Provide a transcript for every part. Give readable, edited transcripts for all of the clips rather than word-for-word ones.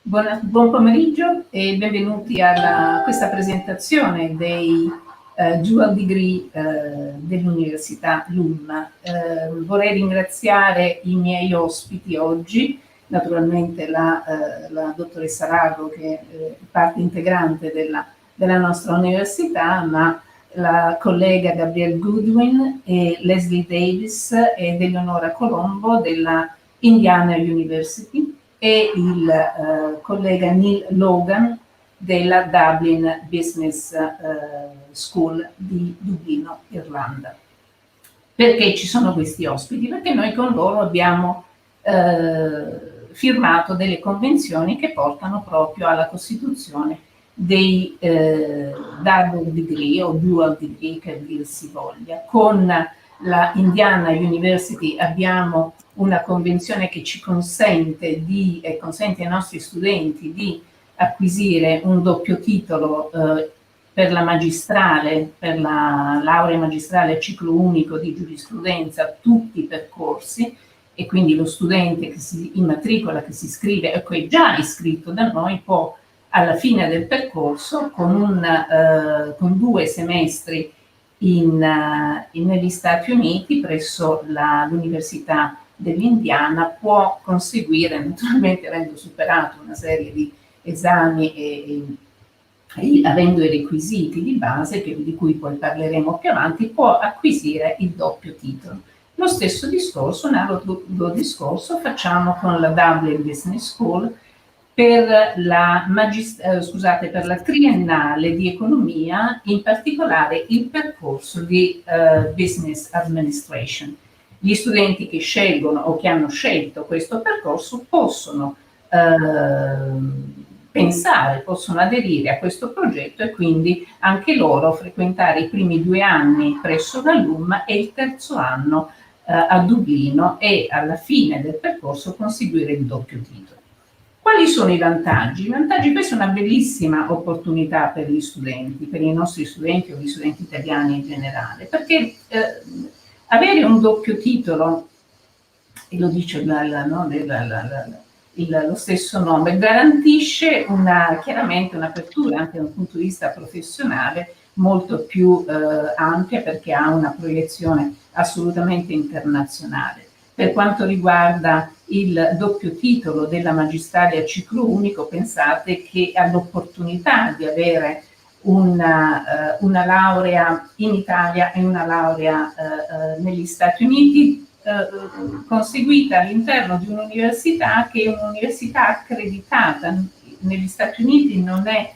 Buon pomeriggio e benvenuti a questa presentazione dei Dual Degree dell'Università LUM. Vorrei ringraziare i miei ospiti oggi, naturalmente la dottoressa Rago, che è parte integrante della nostra università, ma la collega Gabrielle Goodwin e Lesley Davis ed Eleonora Colombo della Indiana University e il collega Neil Logan della Dublin Business School di Dublino, Irlanda. Perché ci sono questi ospiti? Perché noi con loro abbiamo firmato delle convenzioni che portano proprio alla costituzione dei double degree o dual degree, che dir si voglia. Con la Indiana University abbiamo una convenzione che ci consente consente ai nostri studenti di acquisire un doppio titolo per la magistrale, per la laurea magistrale a ciclo unico di giurisprudenza, tutti i percorsi, e quindi lo studente che si immatricola, che si iscrive, ecco, è già iscritto da noi, può alla fine del percorso con 2 semestri negli Stati Uniti presso l'Università dell'Indiana può conseguire, naturalmente avendo superato una serie di esami e avendo i requisiti di base, di cui poi parleremo più avanti, può acquisire il doppio titolo. Lo stesso discorso, analogo discorso, facciamo con la Dublin Business School per la triennale di economia, in particolare il percorso di Business Administration. Gli studenti che scelgono o che hanno scelto questo percorso possono possono aderire a questo progetto e quindi anche loro frequentare i primi 2 anni presso la LUM e il terzo anno a Dublino e alla fine del percorso conseguire il doppio titolo. Quali sono i vantaggi? I vantaggi, questa è una bellissima opportunità per gli studenti, per i nostri studenti o gli studenti italiani in generale, perché avere un doppio titolo, e lo dice lo stesso nome, garantisce chiaramente un'apertura anche da un punto di vista professionale molto più ampia, perché ha una proiezione assolutamente internazionale. Per quanto riguarda il doppio titolo della magistrale a ciclo unico, pensate che all'opportunità di avere una laurea in Italia e una laurea negli Stati Uniti, conseguita all'interno di un'università che è un'università accreditata. Negli Stati Uniti non è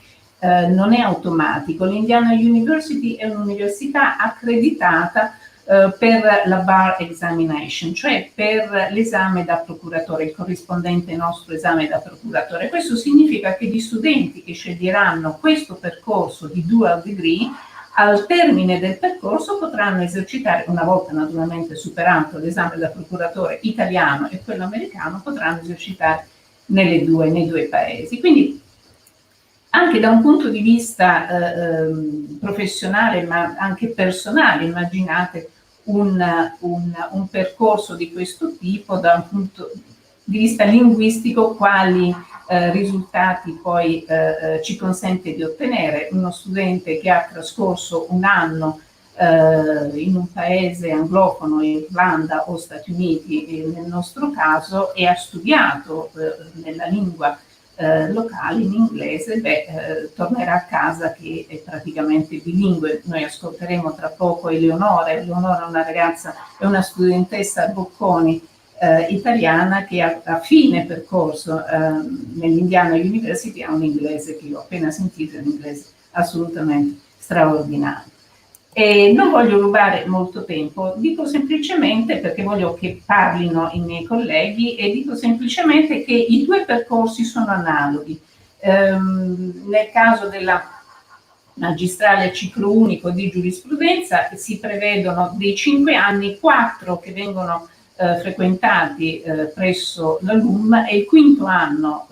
automatico. L'Indiana University è un'università accreditata per la bar examination, cioè per l'esame da procuratore, il corrispondente nostro esame da procuratore. Questo significa che gli studenti che sceglieranno questo percorso di dual degree, al termine del percorso potranno esercitare, una volta naturalmente superato l'esame da procuratore italiano e quello americano, potranno esercitare nei due paesi. Quindi anche da un punto di vista professionale, ma anche personale, immaginate un percorso di questo tipo da un punto di vista linguistico, quali risultati poi ci consente di ottenere. Uno studente che ha trascorso un anno in un paese anglofono, Irlanda o Stati Uniti nel nostro caso, e ha studiato nella lingua locali in inglese, tornerà a casa che è praticamente bilingue. Noi ascolteremo tra poco Eleonora è una ragazza, è una studentessa a Bocconi italiana che a fine percorso nell'Indiana University ha un inglese che io ho appena sentito, è un inglese assolutamente straordinario. E non voglio rubare molto tempo, dico semplicemente, perché voglio che parlino i miei colleghi, e dico semplicemente che i 2 percorsi sono analoghi. Nel caso della magistrale a ciclo unico di giurisprudenza si prevedono dei 5 anni, 4 che vengono frequentati presso la LUM e il 5º anno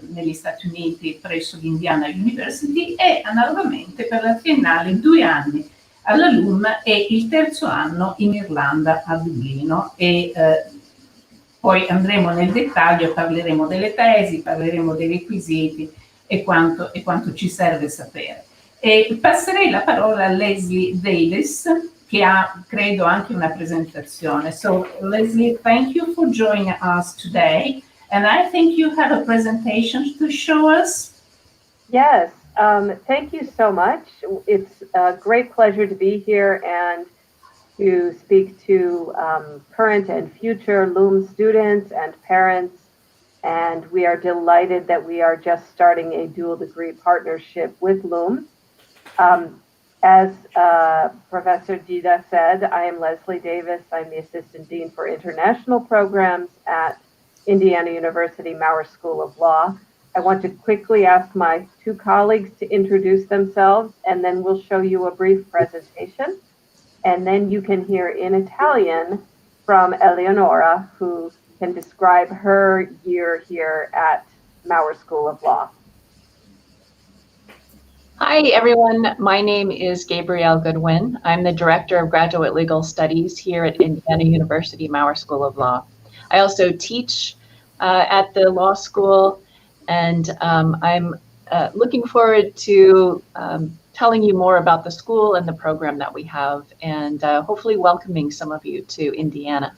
negli Stati Uniti presso l'Indiana University, e analogamente per la triennale 2 anni alla LUM e il terzo anno in Irlanda a Dublino. E Poi andremo nel dettaglio, parleremo delle tesi, parleremo dei requisiti e quanto ci serve sapere. E passerei la parola a Lesley Davis, che ha, credo, anche una presentazione. So, Lesley, thank you for joining us today. And I think you have a presentation to show us. Yes, thank you so much. It's a great pleasure to be here and to speak to current and future LUM students and parents. And we are delighted that we are just starting a dual degree partnership with LUM. As Professor Dida said, I am Lesley Davis. I'm the Assistant Dean for International Programs at Indiana University Maurer School of Law. I want to quickly ask my two colleagues to introduce themselves, and then we'll show you a brief presentation. And then you can hear in Italian from Eleonora, who can describe her year here at Maurer School of Law. Hi, everyone. My name is Gabrielle Goodwin. I'm the Director of Graduate Legal Studies here at Indiana University Maurer School of Law. I also teach at the law school, and I'm looking forward to telling you more about the school and the program that we have, and hopefully welcoming some of you to Indiana.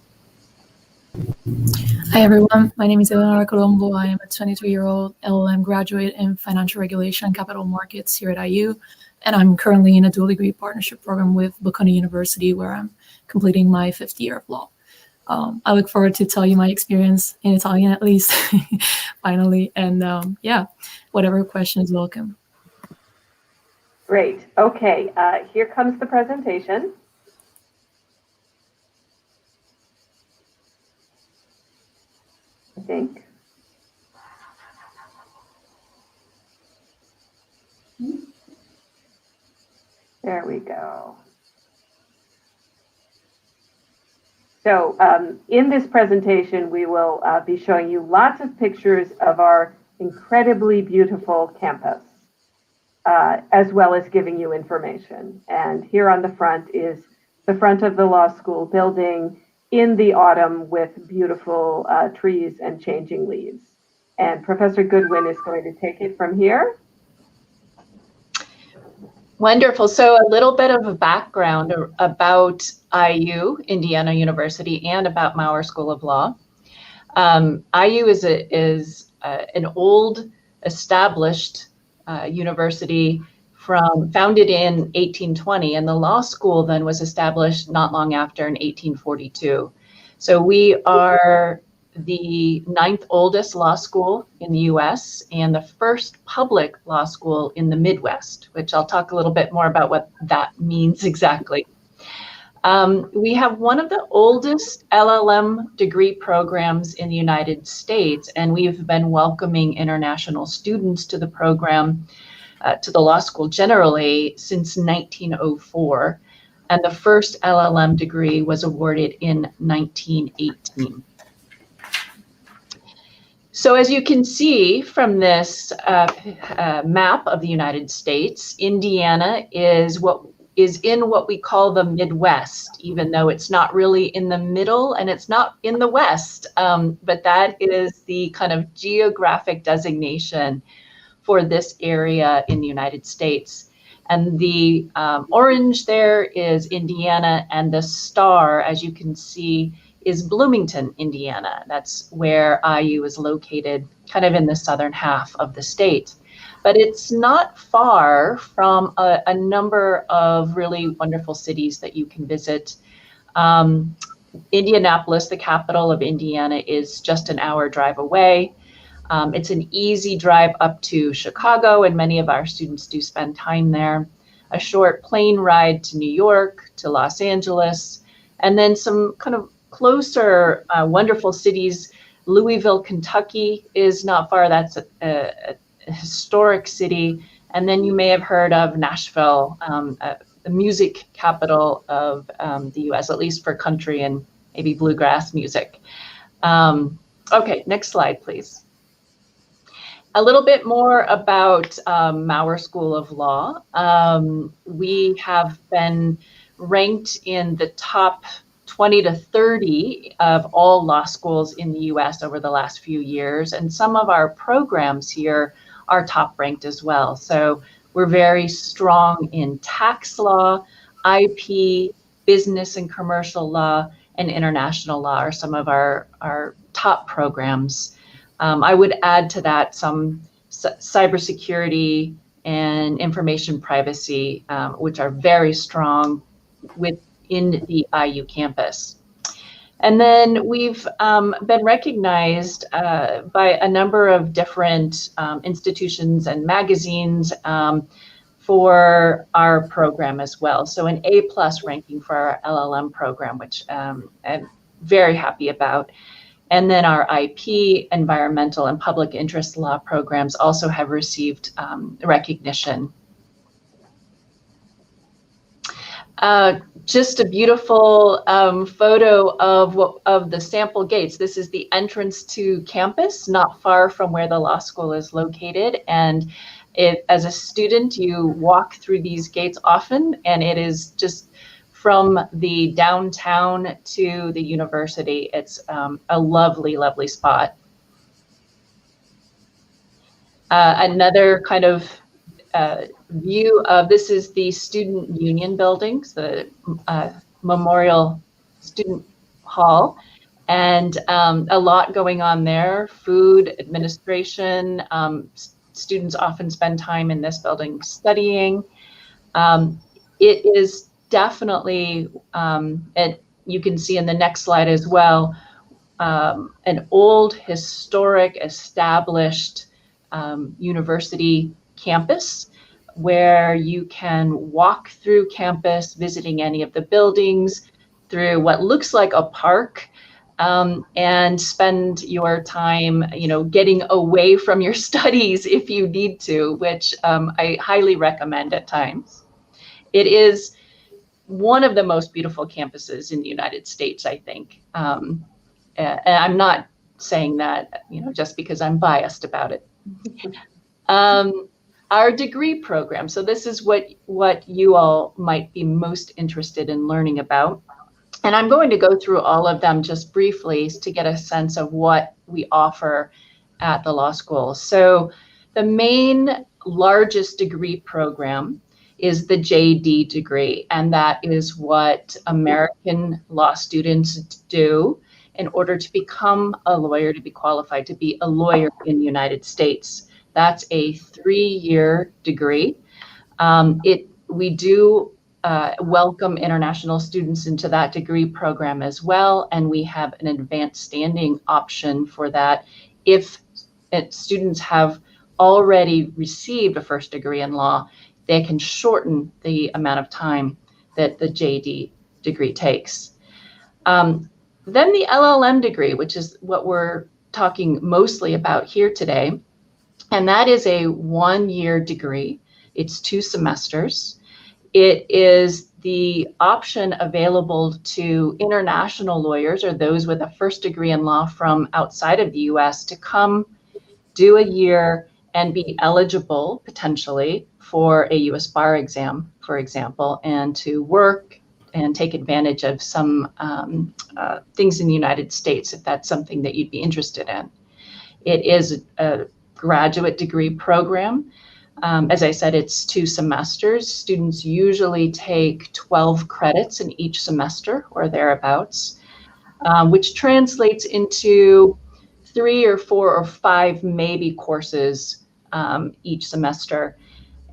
Hi everyone, my name is 𝗗𝗂𝗹 I am a 23-year-old LLM graduate in financial regulation and capital markets here at IU, and I'm currently in a dual degree partnership program with Bocconi University, where I'm completing my 5th year of law. I look forward to tell you my experience in Italian, at least, finally, and yeah, whatever question is welcome. Great. Okay, here comes the presentation. I think. There we go. So in this presentation, we will be showing you lots of pictures of our incredibly beautiful campus, as well as giving you information. And here on the front is the front of the law school building in the autumn with beautiful trees and changing leaves. And Professor Goodwin is going to take it from here. Wonderful. So a little bit of a background about IU, Indiana University, and about Maurer School of Law. IU is an old, established university founded in 1820, and the law school then was established not long after in 1842. So we are the 9th oldest law school in the US and the first public law school in the Midwest, which I'll talk a little bit more about what that means exactly. We have one of the oldest LLM degree programs in the United States, and we've been welcoming international students to the program, to the law school generally, since 1904. And the first LLM degree was awarded in 1918. So as you can see from this map of the United States, Indiana is in what we call the Midwest, even though it's not really in the middle and it's not in the West, but that is the kind of geographic designation for this area in the United States. And the orange there is Indiana, and the star, as you can see, is Bloomington, Indiana. That's where IU is located, kind of in the southern half of the state. But it's not far from a number of really wonderful cities that you can visit. Indianapolis, the capital of Indiana, is just an hour drive away. It's an easy drive up to Chicago, and many of our students do spend time there. A short plane ride to New York, to Los Angeles, and then some kind of closer, wonderful cities. Louisville, Kentucky is not far. That's a historic city. And then you may have heard of Nashville, the music capital of the US, at least for country and maybe bluegrass music. Okay, next slide, please. A little bit more about Maurer School of Law. We have been ranked in the top 20 to 30 of all law schools in the US over the last few years. And some of our programs here are top ranked as well. So we're very strong in tax law, IP, business and commercial law, and international law are some of our top programs. I would add to that some cybersecurity and information privacy, which are very strong within the IU campus. And then we've been recognized by a number of different institutions and magazines for our program as well. So an A+ ranking for our LLM program, which I'm very happy about. And then our IP, environmental, and public interest law programs also have received recognition. Just a beautiful photo of the sample gates. This is the entrance to campus, not far from where the law school is located. And as a student, you walk through these gates often, and it is just from the downtown to the university. It's a lovely, lovely spot. Another kind of view of this is the student union buildings, the Memorial Student Hall, and a lot going on there. Food, administration. Students often spend time in this building studying. It is definitely, and you can see in the next slide as well, an old, historic, established university campus where you can walk through campus, visiting any of the buildings, through what looks like a park, and spend your time, getting away from your studies if you need to, which I highly recommend at times. It is one of the most beautiful campuses in the United States, I think. And I'm not saying that, just because I'm biased about it. Our degree program. So this is what you all might be most interested in learning about. And I'm going to go through all of them just briefly to get a sense of what we offer at the law school. So the main largest degree program is the JD degree, and that is what American law students do in order to become a lawyer, to be qualified to be a lawyer in the United States. That's a 3-year degree. We do welcome international students into that degree program as well, and we have an advanced standing option for that if students have already received a first degree in law. They can shorten the amount of time that the JD degree takes. Then the LLM degree, which is what we're talking mostly about here today, and that is a 1-year degree. It's 2 semesters. It is the option available to international lawyers or those with a first degree in law from outside of the US to come do a year and be eligible potentially for a US bar exam, for example, and to work and take advantage of some things in the United States if that's something that you'd be interested in. It is a graduate degree program. As I said, it's 2 semesters. Students usually take 12 credits in each semester or thereabouts, which translates into 3 or 4 or 5 maybe courses each semester.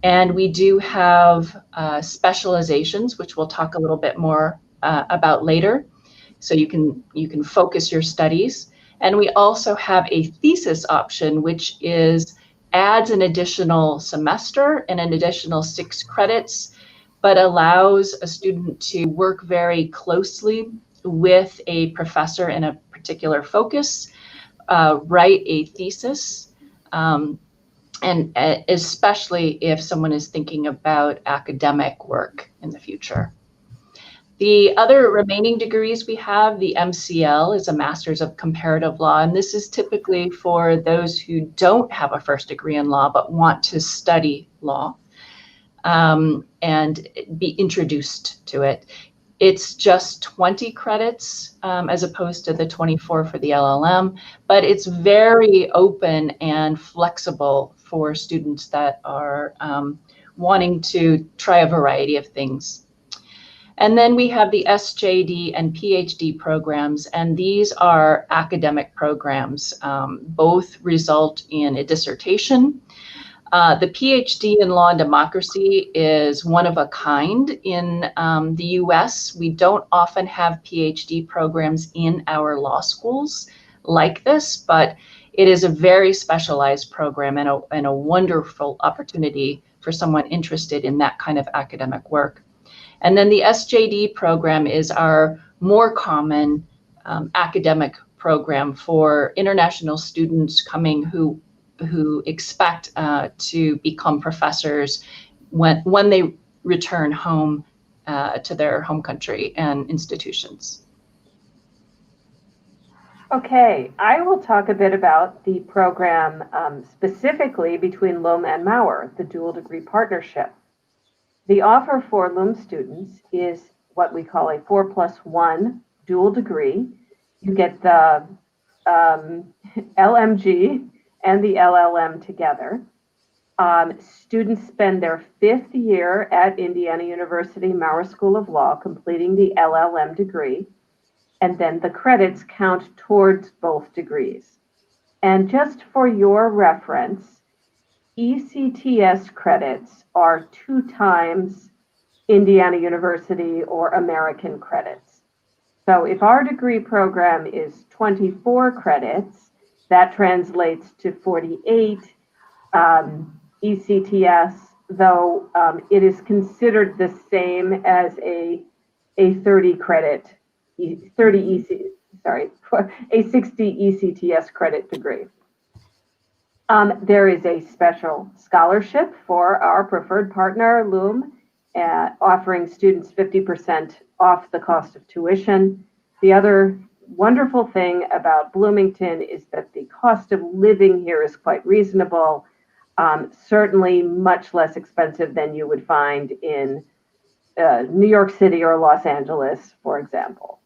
And we do have specializations, which we'll talk a little bit more about later. So you can focus your studies. And we also have a thesis option, which adds an additional semester and an additional 6 credits, but allows a student to work very closely with a professor in a particular focus, write a thesis, and especially if someone is thinking about academic work in the future. The other remaining degrees we have, the MCL is a Master's of Comparative Law, and this is typically for those who don't have a first degree in law but want to study law and be introduced to it. It's just 20 credits as opposed to the 24 for the LLM, but it's very open and flexible for students that are wanting to try a variety of things. And then we have the SJD and PhD programs, and these are academic programs. Both result in a dissertation. The PhD in Law and Democracy is one of a kind in the US. We don't often have PhD programs in our law schools like this, but it is a very specialized program and a wonderful opportunity for someone interested in that kind of academic work. And then the SJD program is our more common academic program for international students coming who expect to become professors when they return home to their home country and institutions. Okay, I will talk a bit about the program specifically between LUM and Mauer, the dual degree partnership. The offer for LUM students is what we call a 4+1 dual degree. You get the LMG and the LLM together. Students spend their 5th year at Indiana University Mauer School of Law completing the LLM degree, and then the credits count towards both degrees. And just for your reference, ECTS credits are 2 times Indiana University or American credits. So if our degree program is 24 credits, that translates to 48 ECTS, though it is considered the same as a 30 credit, a 60 ECTS credit degree. There is a special scholarship for our preferred partner, LUM, offering students 50% off the cost of tuition. The other wonderful thing about Bloomington is that the cost of living here is quite reasonable, certainly much less expensive than you would find in New York City or Los Angeles, for example.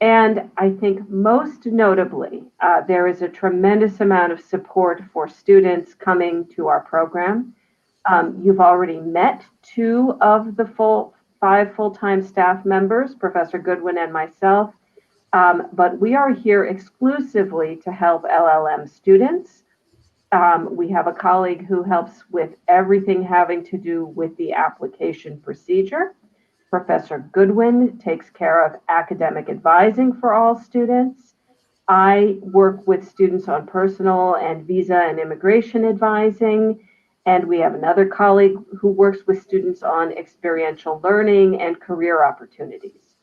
And I think most notably, there is a tremendous amount of support for students coming to our program. You've already met 2 of the 5 full-time staff members, Professor Goodwin and myself, but we are here exclusively to help LLM students. We have a colleague who helps with everything having to do with the application procedure. Professor Goodwin takes care of academic advising for all students. I work with students on personal and visa and immigration advising. And we have another colleague who works with students on experiential learning and career opportunities.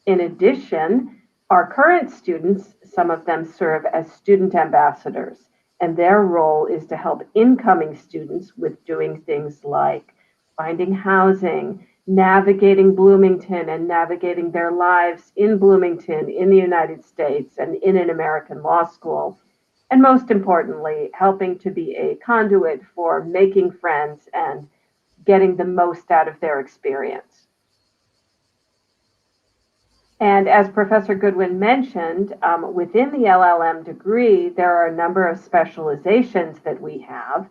In addition, our current students, some of them serve as student ambassadors, and their role is to help incoming students with doing things like finding housing, navigating Bloomington and navigating their lives in Bloomington, in the United States, and in an American law school. And most importantly, helping to be a conduit for making friends and getting the most out of their experience. And as Professor Goodwin mentioned, within the LLM degree, there are a number of specializations that we have.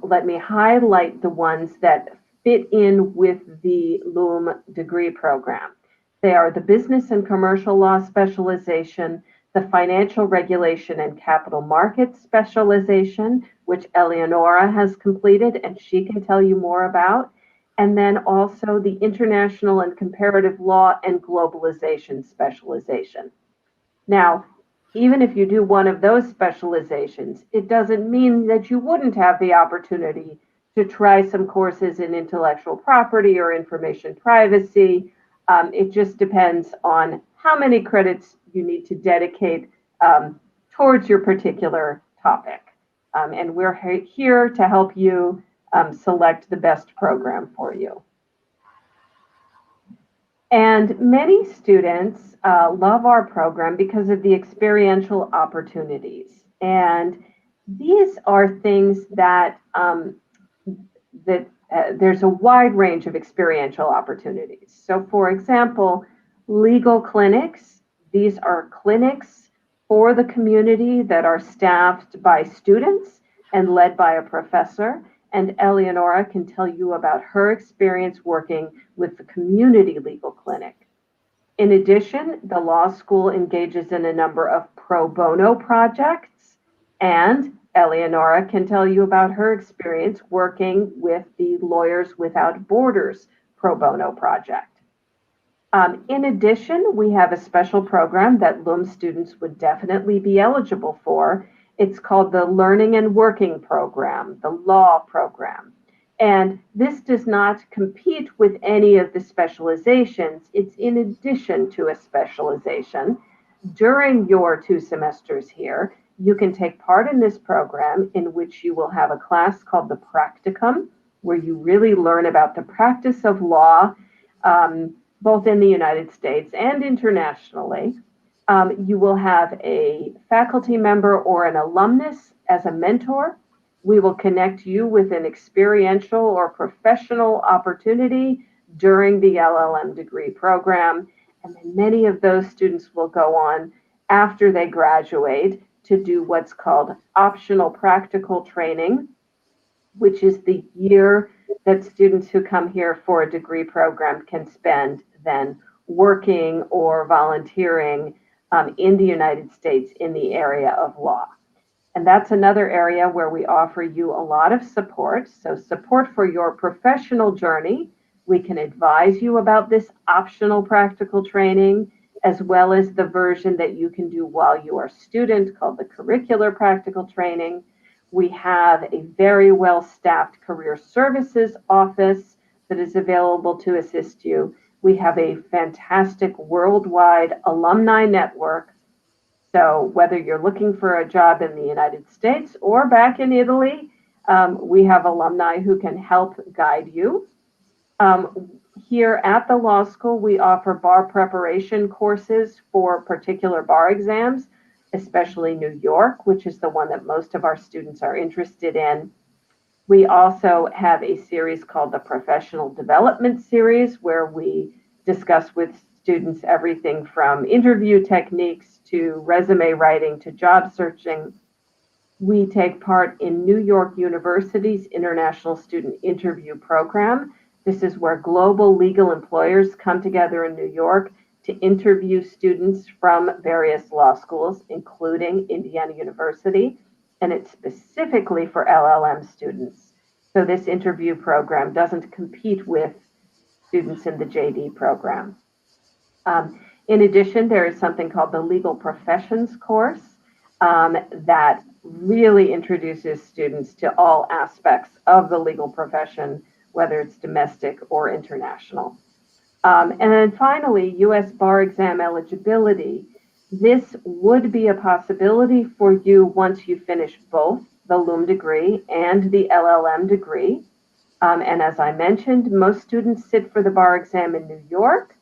Let me highlight the ones that fit in with the LUM degree program. They are the Business and Commercial Law specialization, the Financial Regulation and Capital Markets specialization, which Eleonora has completed and she can tell you more about, and then also the International and Comparative Law and Globalization specialization. Now, even if you do one of those specializations, it doesn't mean that you wouldn't have the opportunity to try some courses in intellectual property or information privacy. It just depends on how many credits you need to dedicate towards your particular topic. And we're here to help you select the best program for you. And many students love our program because of the experiential opportunities. And these are things that there's a wide range of experiential opportunities. So for example, legal clinics, these are clinics for the community that are staffed by students and led by a professor. And Eleonora can tell you about her experience working with the community legal clinic. In addition, the law school engages in a number of pro bono projects, and Eleonora can tell you about her experience working with the Lawyers Without Borders pro bono project. In addition, we have a special program that LUM students would definitely be eligible for. It's called the Learning and Working Program, the Law Program. And this does not compete with any of the specializations. It's in addition to a specialization. During your 2 semesters here, you can take part in this program in which you will have a class called the Practicum, where you really learn about the practice of law, both in the United States and internationally. You will have a faculty member or an alumnus as a mentor. We will connect you with an experiential or professional opportunity during the LLM degree program. And then many of those students will go on after they graduate to do what's called optional practical training, which is the year that students who come here for a degree program can spend then working or volunteering in the United States in the area of law. And that's another area where we offer you a lot of support. So support for your professional journey. We can advise you about this optional practical training, as well as the version that you can do while you are a student called the curricular practical training. We have a very well-staffed career services office that is available to assist you. We have a fantastic worldwide alumni network. So whether you're looking for a job in the United States or back in Italy, we have alumni who can help guide you. Here at the law school, we offer bar preparation courses for particular bar exams, especially New York, which is the one that most of our students are interested in. We also have a series called the Professional Development Series, where we discuss with students everything from interview techniques to resume writing to job searching. We take part in New York University's International Student Interview Program. This is where global legal employers come together in New York to interview students from various law schools, including Indiana University, and it's specifically for LLM students. So this interview program doesn't compete with students in the JD program. In addition, there is something called the Legal Professions course that really introduces students to all aspects of the legal profession, whether it's domestic or international. And then finally, U.S. bar exam eligibility. This would be a possibility for you once you finish both the LUM degree and the LLM degree. And as I mentioned, most students sit for the bar exam in New York,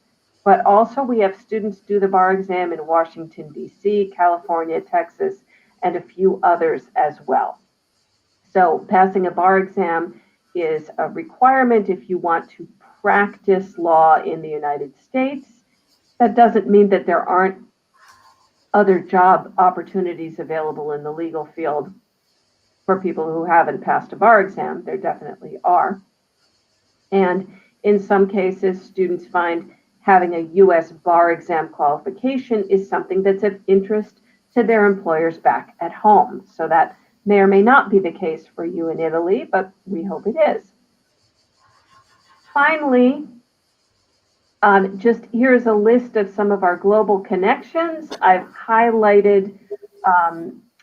but also we have students do the bar exam in Washington, D.C., California, Texas, and a few others as well. So passing a bar exam is a requirement if you want to practice law in the United States. That doesn't mean that there aren't other job opportunities available in the legal field for people who haven't passed a bar exam. There definitely are. And in some cases, students find having a U.S. bar exam qualification is something that's of interest to their employers back at home. So that may or may not be the case for you in Italy, but we hope it is. Finally, just here's a list of some of our global connections. I've highlighted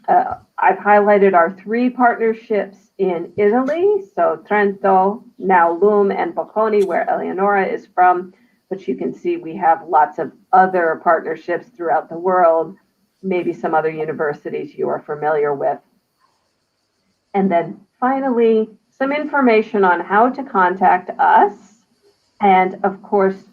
our 3 partnerships in Italy, so Trento, now LUM, and Bocconi, where Eleonora is from. But you can see we have lots of other partnerships throughout the world, maybe some other universities you are familiar with. And then finally, some information on how to contact us. And of course,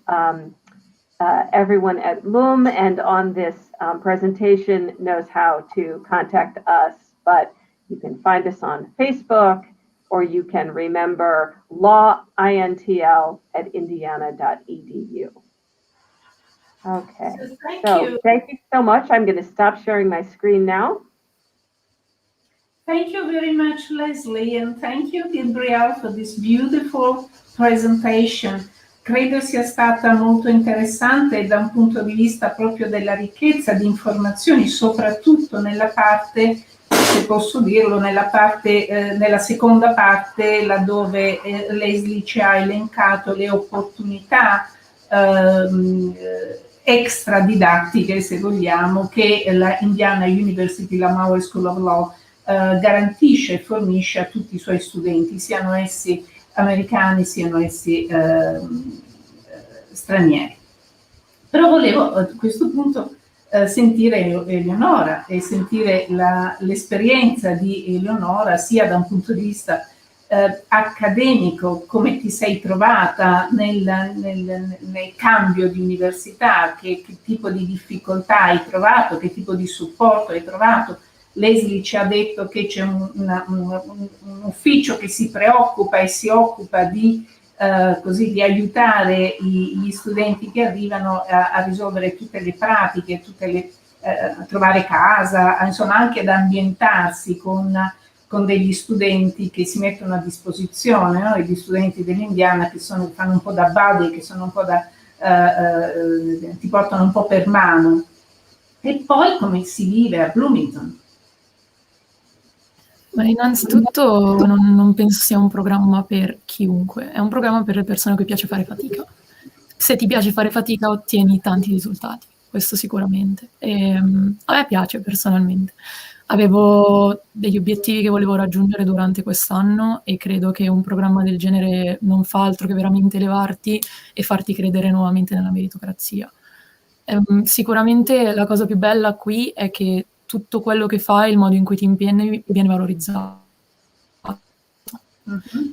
everyone at LUM and on this presentation knows how to contact us, but you can find us on Facebook, or you can remember lawintl@indiana.edu. Okay, so thank you so much. I'm going to stop sharing my screen now. Thank you very much, Lesley, and thank you, Gabrielle, for this beautiful presentation. Credo sia stata molto interessante da un punto di vista proprio della ricchezza di informazioni, soprattutto nella parte, se posso dirlo, nella seconda parte, laddove Lesley ci ha elencato le opportunità extra didattiche, se vogliamo, che la Indiana University, la Mauer School of Law, garantisce e fornisce a tutti i suoi studenti, siano essi americani, siano essi stranieri. Però volevo a questo punto sentire Eleonora e sentire l'esperienza di Eleonora sia da un punto di vista accademico, come ti sei trovata nel cambio di università, che tipo di difficoltà hai trovato, che tipo di supporto hai trovato. Lesley ci ha detto che c'è un ufficio che si preoccupa e si occupa di aiutare gli studenti che arrivano a risolvere tutte le pratiche, a trovare casa, insomma anche ad ambientarsi con degli studenti che si mettono a disposizione, no? Gli studenti dell'Indiana che fanno un po' da buddy, che sono un po' ti portano un po' per mano. E poi come si vive a Bloomington? Ma innanzitutto non penso sia un programma per chiunque, è un programma per le persone a cui piace fare fatica. Se ti piace fare fatica ottieni tanti risultati, questo sicuramente. A me piace personalmente. Avevo degli obiettivi che volevo raggiungere durante quest'anno e credo che un programma del genere non fa altro che veramente elevarti e farti credere nuovamente nella meritocrazia. Sicuramente la cosa più bella qui è che tutto quello che fai, il modo in cui ti impegni, viene valorizzato.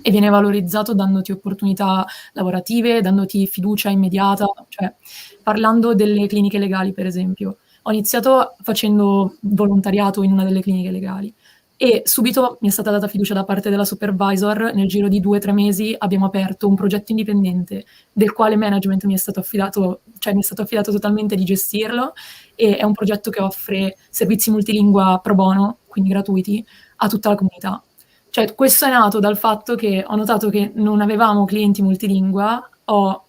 E viene valorizzato dandoti opportunità lavorative, dandoti fiducia immediata. Cioè, parlando delle cliniche legali, per esempio, ho iniziato facendo volontariato in una delle cliniche legali e subito mi è stata data fiducia da parte della supervisor. Nel giro di 2 o 3 mesi abbiamo aperto un progetto indipendente del quale management mi è stato affidato totalmente di gestirlo, e è un progetto che offre servizi multilingua pro bono, quindi gratuiti, a tutta la comunità. Cioè, questo è nato dal fatto che ho notato che non avevamo clienti multilingua, ho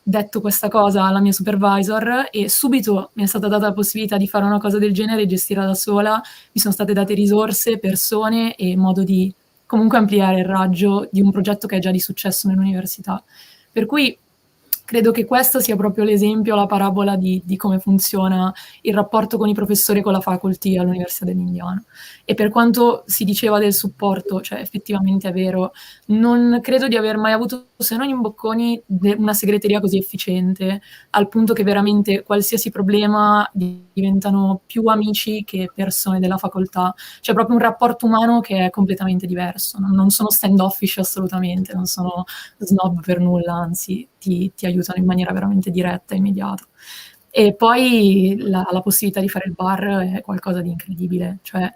detto questa cosa alla mia supervisor e subito mi è stata data la possibilità di fare una cosa del genere e gestirla da sola. Mi sono state date risorse, persone e modo di comunque ampliare il raggio di un progetto che è già di successo nell'università. Per cui credo che questo sia proprio l'esempio, la parabola di come funziona il rapporto con i professori e con la faculty all'Università dell'Indiana. E per quanto si diceva del supporto, cioè effettivamente è vero, non credo di aver mai avuto, se non in Bocconi, una segreteria così efficiente, al punto che veramente qualsiasi problema diventano più amici che persone della facoltà. C'è proprio un rapporto umano che è completamente diverso. Non sono standoffish assolutamente, non sono snob per nulla, anzi ti aiutano in maniera veramente diretta e immediata. E poi la possibilità di fare il bar è qualcosa di incredibile, cioè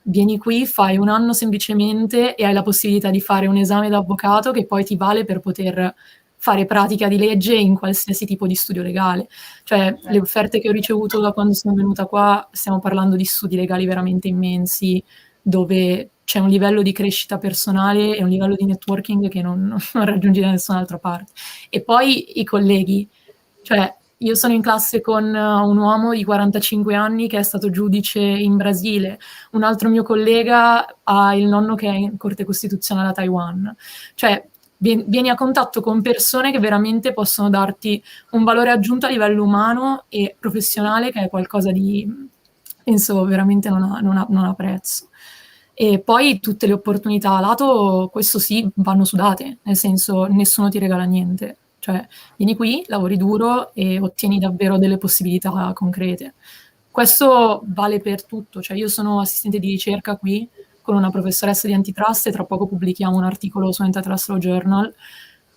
vieni qui, fai 1 anno semplicemente e hai la possibilità di fare un esame d'avvocato che poi ti vale per poter fare pratica di legge in qualsiasi tipo di studio legale. Cioè le offerte che ho ricevuto da quando sono venuta qua, stiamo parlando di studi legali veramente immensi, dove c'è un livello di crescita personale e un livello di networking che non raggiungi da nessun'altra parte. E poi i colleghi, cioè io sono in classe con un uomo di 45 anni che è stato giudice in Brasile, un altro mio collega ha il nonno che è in Corte Costituzionale a Taiwan. Cioè vieni a contatto con persone che veramente possono darti un valore aggiunto a livello umano e professionale, che è qualcosa di, penso, veramente non ha prezzo. E poi tutte le opportunità a lato, questo sì, vanno sudate, nel senso nessuno ti regala niente. Cioè, vieni qui, lavori duro e ottieni davvero delle possibilità concrete. Questo vale per tutto. Cioè, io sono assistente di ricerca qui con una professoressa di antitrust e tra poco pubblichiamo un articolo su Antitrust Law Journal.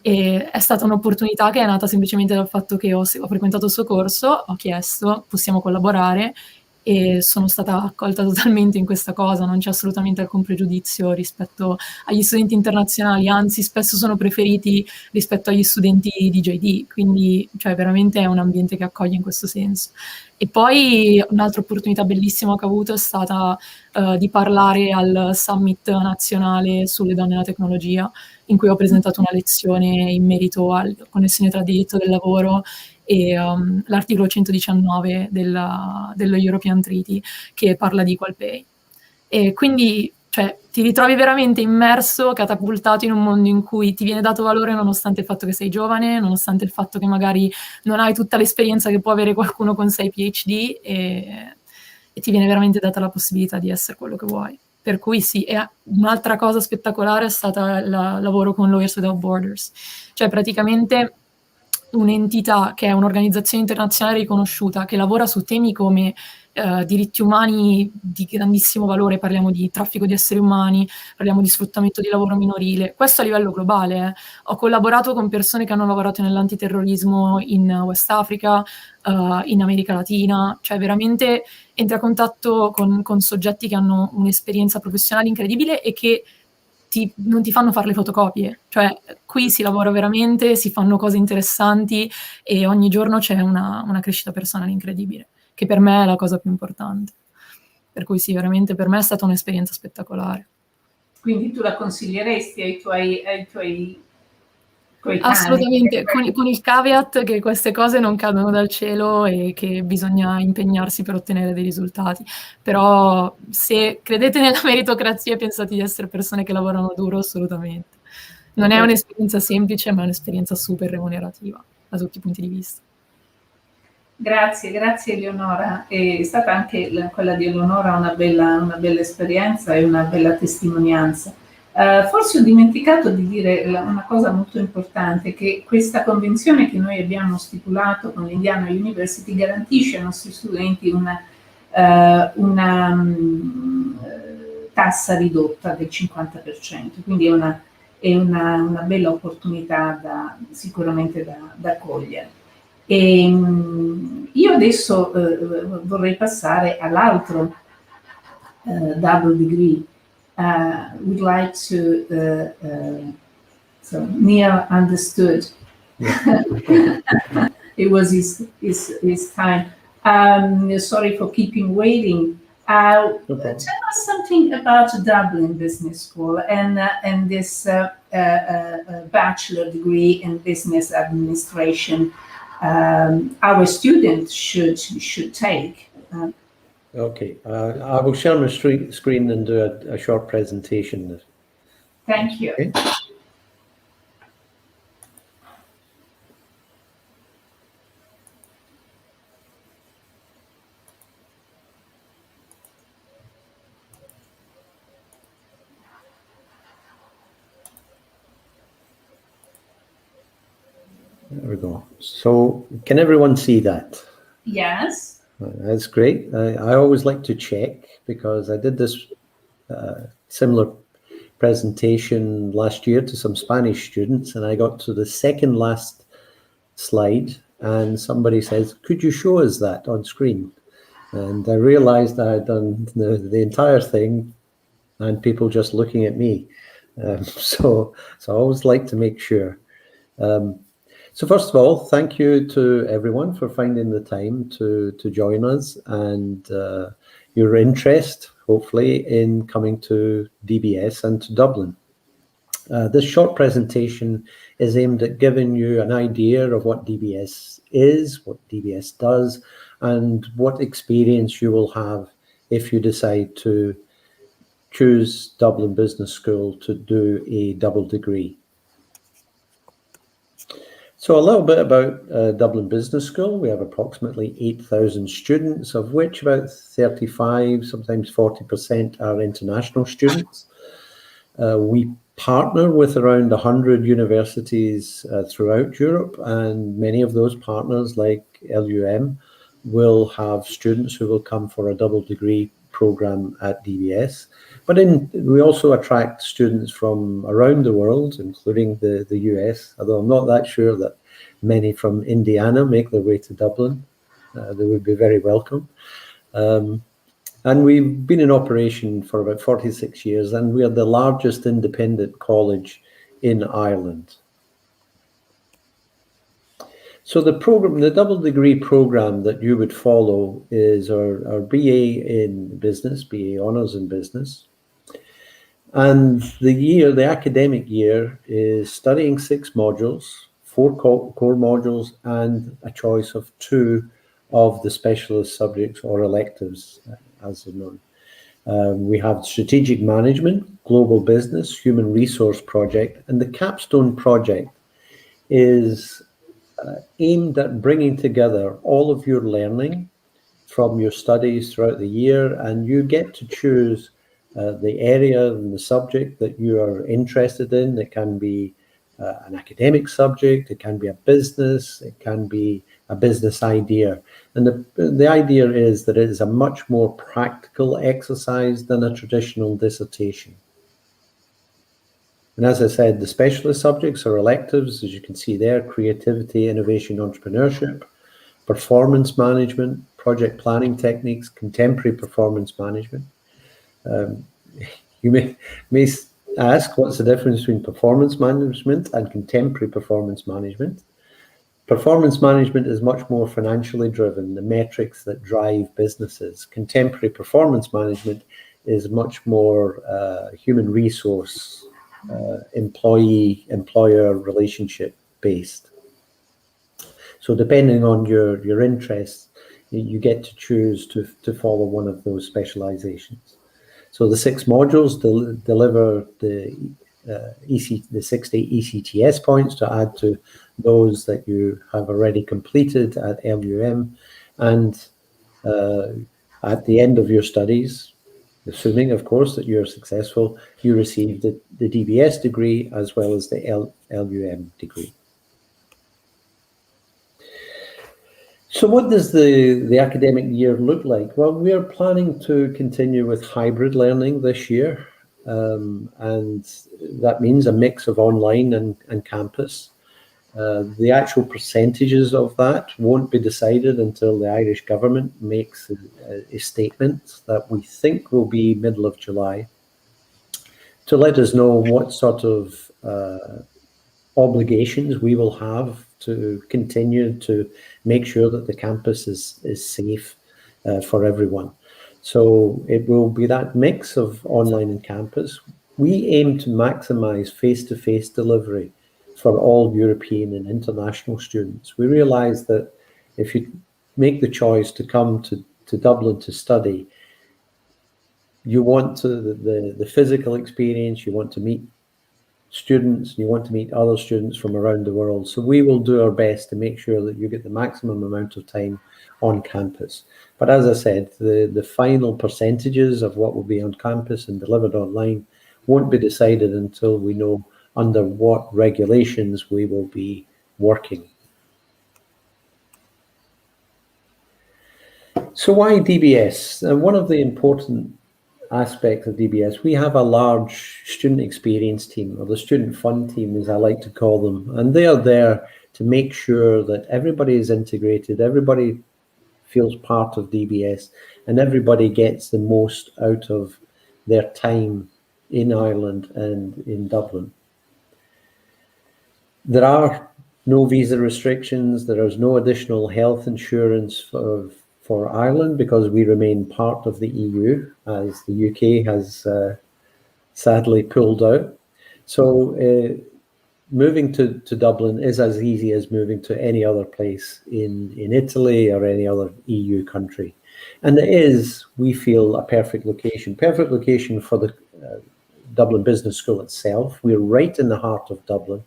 E è stata un'opportunità che è nata semplicemente dal fatto che ho frequentato il suo corso, ho chiesto, possiamo collaborare, e sono stata accolta totalmente in questa cosa, non c'è assolutamente alcun pregiudizio rispetto agli studenti internazionali, anzi spesso sono preferiti rispetto agli studenti di JD, quindi cioè, veramente è un ambiente che accoglie in questo senso. E poi un'altra opportunità bellissima che ho avuto è stata di parlare al summit nazionale sulle donne e la tecnologia, in cui ho presentato una lezione in merito alla connessione tra diritto del lavoro e l'articolo 119 dello European Treaty, che parla di equal pay. E quindi cioè, ti ritrovi veramente immerso, catapultato in un mondo in cui ti viene dato valore nonostante il fatto che sei giovane, nonostante il fatto che magari non hai tutta l'esperienza che può avere qualcuno con 6 PhD, e ti viene veramente data la possibilità di essere quello che vuoi. Per cui sì, e un'altra cosa spettacolare è stata il lavoro con Lawyers Without Borders, cioè praticamente un'entità che è un'organizzazione internazionale riconosciuta, che lavora su temi come diritti umani di grandissimo valore, parliamo di traffico di esseri umani, parliamo di sfruttamento di lavoro minorile, questo a livello globale. Ho collaborato con persone che hanno lavorato nell'antiterrorismo in West Africa, in America Latina, cioè veramente entri a contatto con soggetti che hanno un'esperienza professionale incredibile e che non ti fanno fare le fotocopie, cioè qui si lavora veramente, si fanno cose interessanti e ogni giorno c'è una crescita personale incredibile, che per me è la cosa più importante. Per cui sì, veramente per me è stata un'esperienza spettacolare. Quindi tu la consiglieresti ai tuoi coetanei? Assolutamente, con il caveat che queste cose non cadono dal cielo e che bisogna impegnarsi per ottenere dei risultati. Però se credete nella meritocrazia e pensate di essere persone che lavorano duro, assolutamente. Non è un'esperienza semplice, ma è un'esperienza super remunerativa da tutti i punti di vista. Grazie Eleonora. È stata anche quella di Eleonora una bella esperienza e una bella testimonianza. Forse ho dimenticato di dire una cosa molto importante, che questa convenzione che noi abbiamo stipulato con l'Indiana University garantisce ai nostri studenti una tassa ridotta del 50%, quindi è una bella opportunità sicuramente da cogliere. E io adesso vorrei passare all'altro double degree. Would like to, so Neil understood. It was his time. Sorry for keeping waiting. Tell us something about Dublin Business School and this bachelor degree in business administration our students should take. Okay, I will share my screen and do a short presentation. Thank you. Okay. There we go. So, can everyone see that? Yes. That's great. I always like to check because I did this similar presentation last year to some Spanish students, and I got to the second last slide and somebody says, could you show us that on screen? And I realized I had done the entire thing and people just looking at me. So I always like to make sure. So first of all, thank you to everyone for finding the time to join us and your interest, hopefully, in coming to DBS and to Dublin. This short presentation is aimed at giving you an idea of what DBS is, what DBS does, and what experience you will have if you decide to choose Dublin Business School to do a double degree. So a little bit about Dublin Business School. We have approximately 8,000 students, of which about 35, sometimes 40% are international students. We partner with around 100 universities throughout Europe, and many of those partners, like LUM, will have students who will come for a double degree program at DBS. But we also attract students from around the world, including the US, although I'm not that sure that many from Indiana make their way to Dublin. They would be very welcome. And we've been in operation for about 46 years, and we are the largest independent college in Ireland. So the program, the double degree program that you would follow is our BA in business, BA honours in business. And the academic year is studying 6 modules, 4 core modules, and a choice of 2 of the specialist subjects or electives, as they're known. We have strategic management, global business, human resource project, and the capstone project is aimed at bringing together all of your learning from your studies throughout the year, and you get to choose the area and the subject that you are interested in. It can be an academic subject, it can be a business, it can be a business idea. And the idea is that it is a much more practical exercise than a traditional dissertation. And as I said, the specialist subjects are electives, as you can see there: creativity, innovation, entrepreneurship, performance management, project planning techniques, contemporary performance management. You may ask, what's the difference between performance management and contemporary performance management? Performance management is much more financially driven, the metrics that drive businesses. Contemporary performance management is much more human resource, employee-employer relationship based. So depending on your interests, you get to choose to follow one of those specializations. So the 6 modules deliver the 60 ECTS points to add to those that you have already completed at LUM. And at the end of your studies, assuming, of course, that you're successful, you receive the DBS degree as well as the LUM degree. So what does the academic year look like? Well, we are planning to continue with hybrid learning this year. And that means a mix of online and campus. The actual percentages of that won't be decided until the Irish government makes a statement that we think will be middle of July, to let us know what sort of obligations we will have to continue to make sure that the campus is safe for everyone. So it will be that mix of online and campus. We aim to maximize face-to-face delivery for all European and international students. We realize that if you make the choice to come to Dublin to study, you want the physical experience, you want to meet students, you want to meet other students from around the world. So we will do our best to make sure that you get the maximum amount of time on campus. But as I said, the final percentages of what will be on campus and delivered online won't be decided until we know under what regulations we will be working. So why DBS? One of the important aspects of DBS, we have a large student experience team, or the student fun team, as I like to call them, and they are there to make sure that everybody is integrated, everybody feels part of DBS, and everybody gets the most out of their time in Ireland and in Dublin. There are no visa restrictions, there is no additional health insurance for Ireland because we remain part of the EU, as the UK has sadly pulled out. So moving to Dublin is as easy as moving to any other place in Italy or any other EU country. And it is, we feel, a perfect location for the Dublin Business School itself. We're right in the heart of Dublin,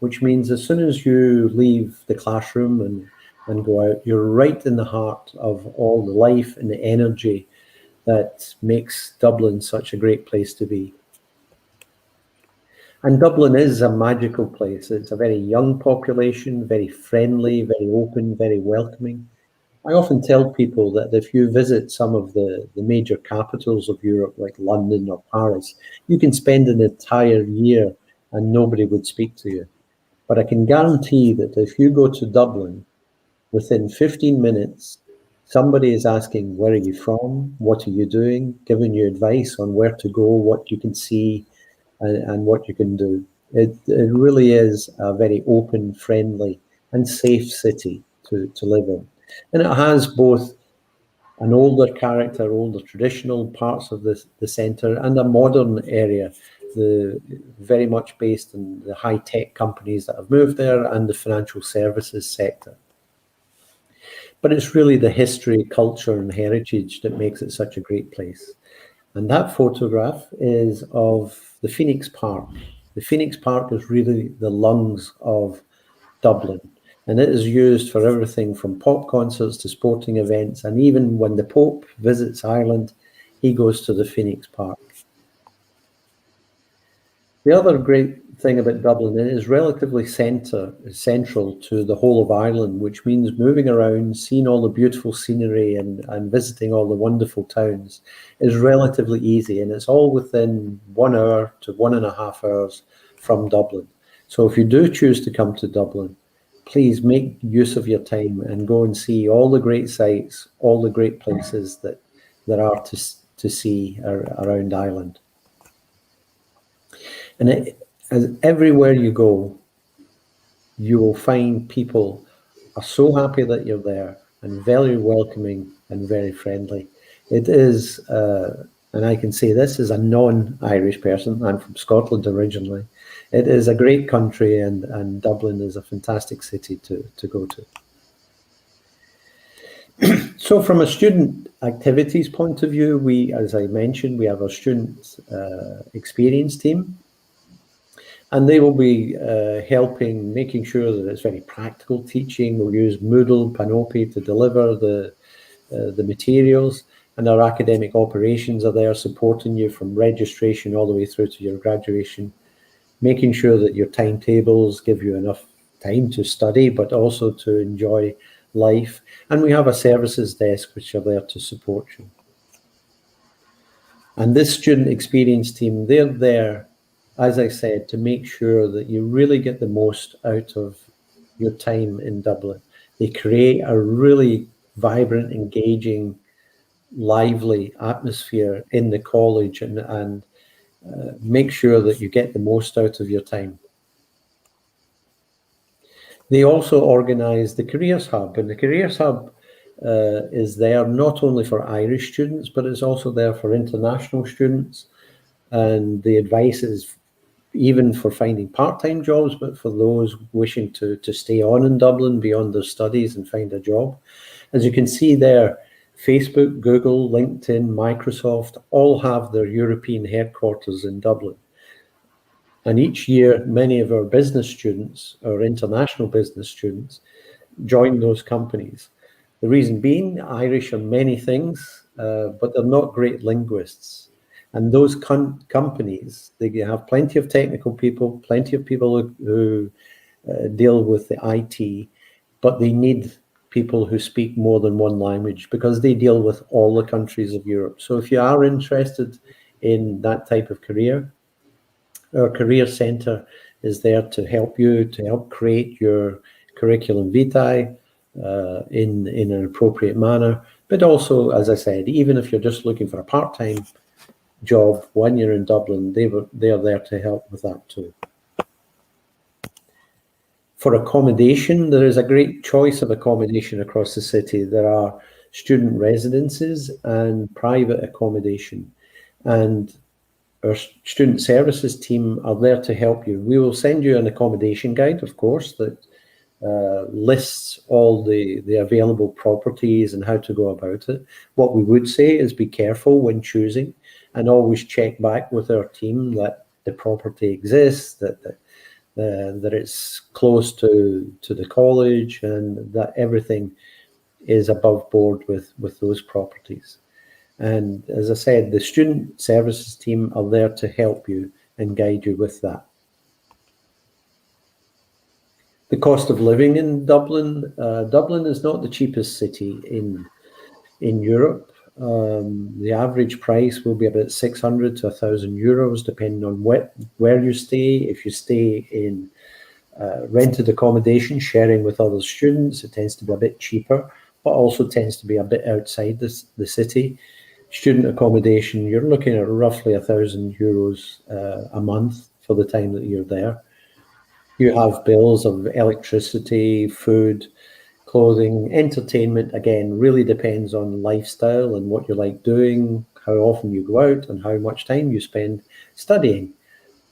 which means as soon as you leave the classroom and go out, you're right in the heart of all the life and the energy that makes Dublin such a great place to be. And Dublin is a magical place. It's a very young population, very friendly, very open, very welcoming. I often tell people that if you visit some of the major capitals of Europe, like London or Paris, you can spend an entire year and nobody would speak to you. But I can guarantee that if you go to Dublin, within 15 minutes, Somebody is asking, where are you from? What are you doing? Giving you advice on where to go, what you can see, and what you can do. It really is a very open, friendly, and safe city to live in. And it has both an older character, older traditional parts of the centre, and a modern area, very much based in the high-tech companies that have moved there and the financial services sector. But it's really the history, culture, and heritage that makes it such a great place. And that photograph is of the Phoenix Park. The Phoenix Park is really the lungs of Dublin. And it is used for everything from pop concerts to sporting events. And even when the Pope visits Ireland, he goes to the Phoenix Park. The other great thing about Dublin, it is relatively central to the whole of Ireland, which means moving around, seeing all the beautiful scenery and visiting all the wonderful towns is relatively easy. And it's all within 1 hour to 1.5 hours from Dublin. So if you do choose to come to Dublin, please make use of your time and go and see all the great sites, all the great places that there are to see around Ireland. And as everywhere you go, you will find people are so happy that you're there and very welcoming and very friendly. It is, and I can say this as a non-Irish person, I'm from Scotland originally, it is a great country, and Dublin is a fantastic city to go to. So from a student activities point of view, we, as I mentioned, we have our student experience team. And they will be helping, making sure that it's very practical teaching. We'll use Moodle, Panoply to deliver the materials, and our academic operations are there supporting you from registration all the way through to your graduation, making sure that your timetables give you enough time to study, but also to enjoy life. And we have a services desk which are there to support you. And this student experience team, they're there, as I said, to make sure that you really get the most out of your time in Dublin. They create a really vibrant, engaging, lively atmosphere in the college and make sure that you get the most out of your time. They also organise the Careers Hub, and the Careers Hub is there not only for Irish students, but it's also there for international students. And the advice is even for finding part-time jobs, but for those wishing to stay on in Dublin beyond their studies and find a job. As you can see there, Facebook, Google, LinkedIn, Microsoft all have their European headquarters in Dublin. And each year, many of our business students, our international business students, join those companies. The reason being, Irish are many things, but they're not great linguists. And those companies, they have plenty of technical people, plenty of people who deal with the IT, but they need people who speak more than one language because they deal with all the countries of Europe. So if you are interested in that type of career, our Career Centre is there to help you, to help create your curriculum vitae in an appropriate manner. But also, as I said, even if you're just looking for a part-time job when you're in Dublin, they are there to help with that too. For accommodation, there is a great choice of accommodation across the city. There are student residences and private accommodation, and our student services team are there to help you. We will send you an accommodation guide, of course, that lists all the available properties and how to go about it. What we would say is be careful when choosing and always check back with our team that the property exists, that it's close to the college, and that everything is above board with those properties. And as I said, the student services team are there to help you and guide you with that. The cost of living in Dublin. Dublin is not the cheapest city in Europe. The average price will be about 600 to 1,000 euros, depending on where you stay. If you stay in rented accommodation, sharing with other students, it tends to be a bit cheaper but also tends to be a bit outside the city. Student accommodation, you're looking at roughly €1,000 a month for the time that you're there. You have bills of electricity, food, clothing, entertainment. Again, really depends on lifestyle and what you like doing, how often you go out, and how much time you spend studying.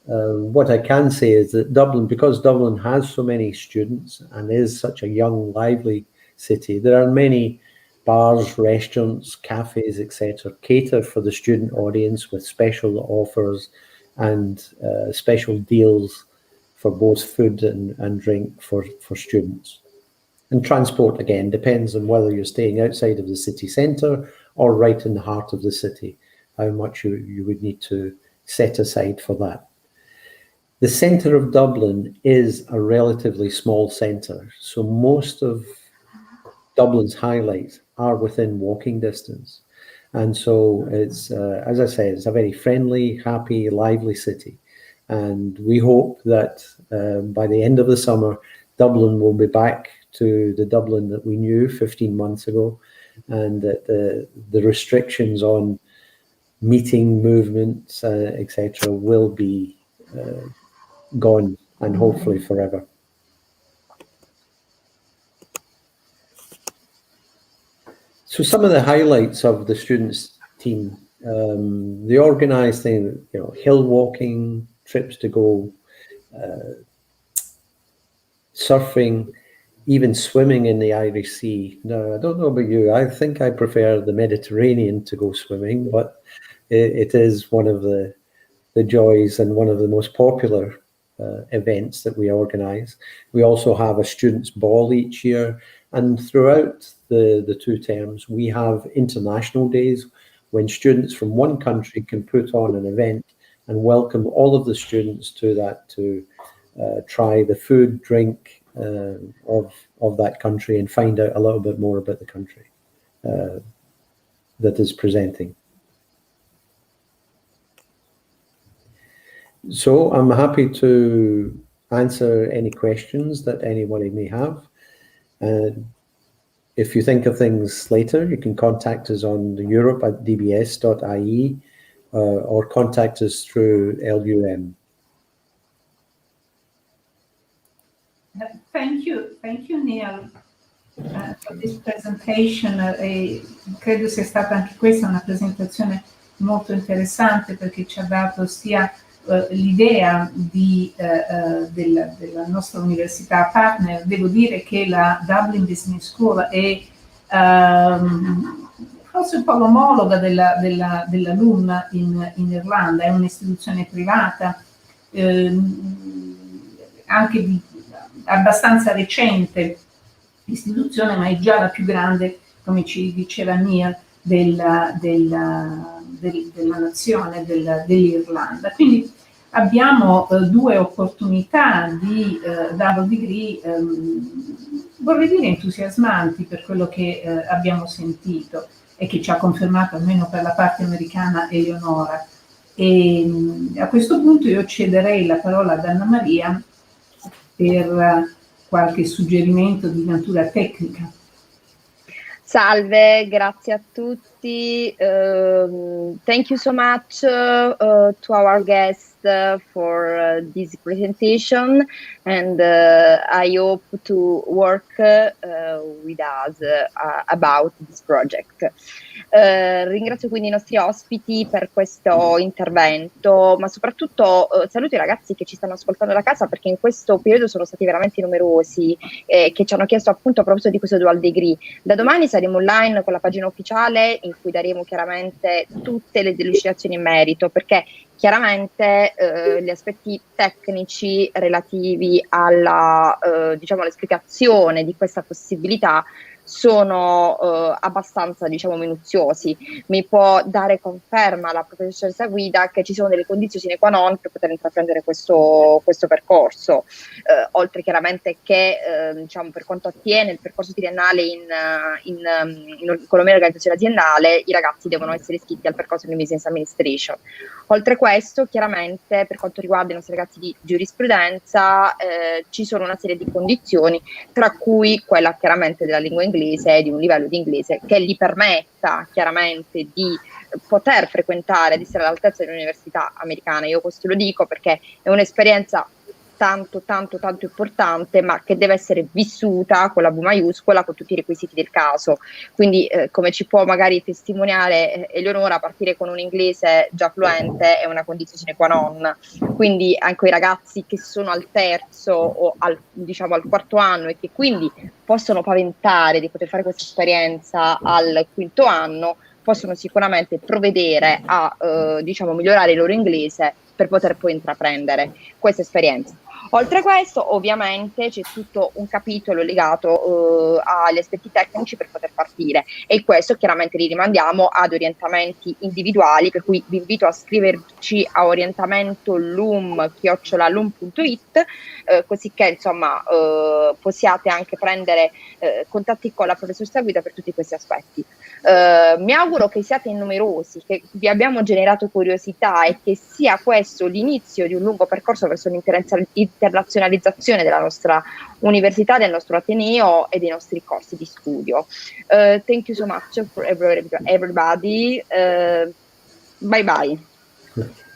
What I can say is that Dublin, because Dublin has so many students and is such a young, lively city, there are many bars, restaurants, cafes, etc., cater for the student audience with special offers and special deals for both food and drink for students. And transport, again, depends on whether you're staying outside of the city centre or right in the heart of the city, how much you would need to set aside for that. The centre of Dublin is a relatively small centre, so most of Dublin's highlights are within walking distance. And so it's, as I said, it's a very friendly, happy, lively city. And we hope that by the end of the summer, Dublin will be back to the Dublin that we knew 15 months ago, and that the restrictions on meeting, movements, etc., will be gone, and hopefully forever. So some of the highlights of the students team, they organise things, hill walking, trips to go, surfing, even swimming in the Irish Sea. Now, I don't know about you, I think I prefer the Mediterranean to go swimming, but it is one of the joys and one of the most popular events that we organise. We also have a students' ball each year, and throughout the 2 terms, we have international days when students from one country can put on an event and welcome all of the students to that, to try the food, drink of that country and find out a little bit more about the country that is presenting. So I'm happy to answer any questions that anybody may have. If you think of things later, you can contact us on europe@dbs.ie or contact us through LUM. Thank you Neil for this presentation. Credo sia stata anche questa una presentazione molto interessante, perché ci ha dato sia l'idea della nostra università partner. Devo dire che la Dublin Business School è forse un po' l'omologa della LUM in Irlanda, è un'istituzione privata, anche abbastanza recente istituzione, ma è già la più grande, come ci diceva Neil, della nazione dell'Irlanda. Quindi abbiamo 2 opportunità di double degree, vorrei dire entusiasmanti per quello che abbiamo sentito e che ci ha confermato, almeno per la parte americana, Eleonora. E a questo punto io cederei la parola ad Anna Maria per qualche suggerimento di natura tecnica. Salve, grazie a tutti. Thank you so much to our guest for this presentation, and I hope to work with us about this project. Ringrazio quindi i nostri ospiti per questo intervento, ma soprattutto saluto i ragazzi che ci stanno ascoltando da casa, perché in questo periodo sono stati veramente numerosi che ci hanno chiesto appunto a proposito di questo dual degree. Da domani saremo online con la pagina ufficiale in cui daremo chiaramente tutte le delucidazioni in merito, perché chiaramente gli aspetti tecnici relativi alla diciamo, all'esplicazione di questa possibilità sono abbastanza, diciamo, minuziosi. Mi può dare conferma la professoressa Guida che ci sono delle condizioni sine qua non per poter intraprendere questo percorso, oltre chiaramente che diciamo, per quanto attiene il percorso triennale in economia e organizzazione aziendale, i ragazzi devono essere iscritti al percorso di Business Administration. Oltre a questo, chiaramente, per quanto riguarda i nostri ragazzi di giurisprudenza, ci sono una serie di condizioni, tra cui quella chiaramente della lingua inglese, di un livello di inglese che gli permetta chiaramente di poter frequentare, di essere all'altezza dell'università americana. Io questo lo dico perché è un'esperienza tanto importante, ma che deve essere vissuta con la V maiuscola, con tutti i requisiti del caso. Quindi come ci può magari testimoniare Eleonora, partire con un inglese già fluente è una condizione sine qua non. Quindi anche i ragazzi che sono al terzo o diciamo al quarto anno e che quindi possono paventare di poter fare questa esperienza al quinto anno, possono sicuramente provvedere a diciamo migliorare il loro inglese per poter poi intraprendere questa esperienza. Oltre a questo, ovviamente, c'è tutto un capitolo legato agli aspetti tecnici per poter partire, e questo chiaramente li rimandiamo ad orientamenti individuali, per cui vi invito a scriverci a orientamento @lum.it, così che insomma possiate anche prendere contatti con la professoressa guida per tutti questi aspetti. Mi auguro che siate numerosi, che vi abbiamo generato curiosità e che sia questo l'inizio di un lungo percorso verso l'internazionalizzazione della nostra università, del nostro Ateneo e dei nostri corsi di studio. Thank you so much for everybody. Bye bye.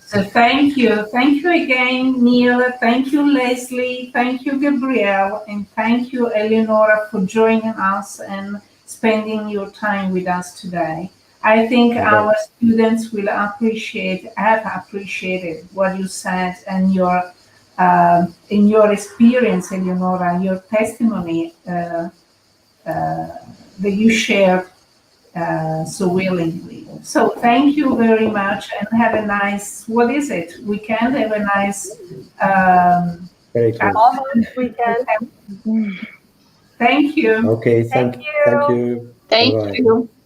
So thank you again, Neil. Thank you, Lesley. Thank you, Gabrielle, and thank you, Eleonora, for joining us and spending your time with us today. I think our students will have appreciated what you said and in your experience, Eleonora, your testimony that you shared so willingly. So thank you very much, and have a nice, weekend? Have a nice Very cool. Almost weekend. Thank you. Okay, thank you. Thank Bye-bye. you.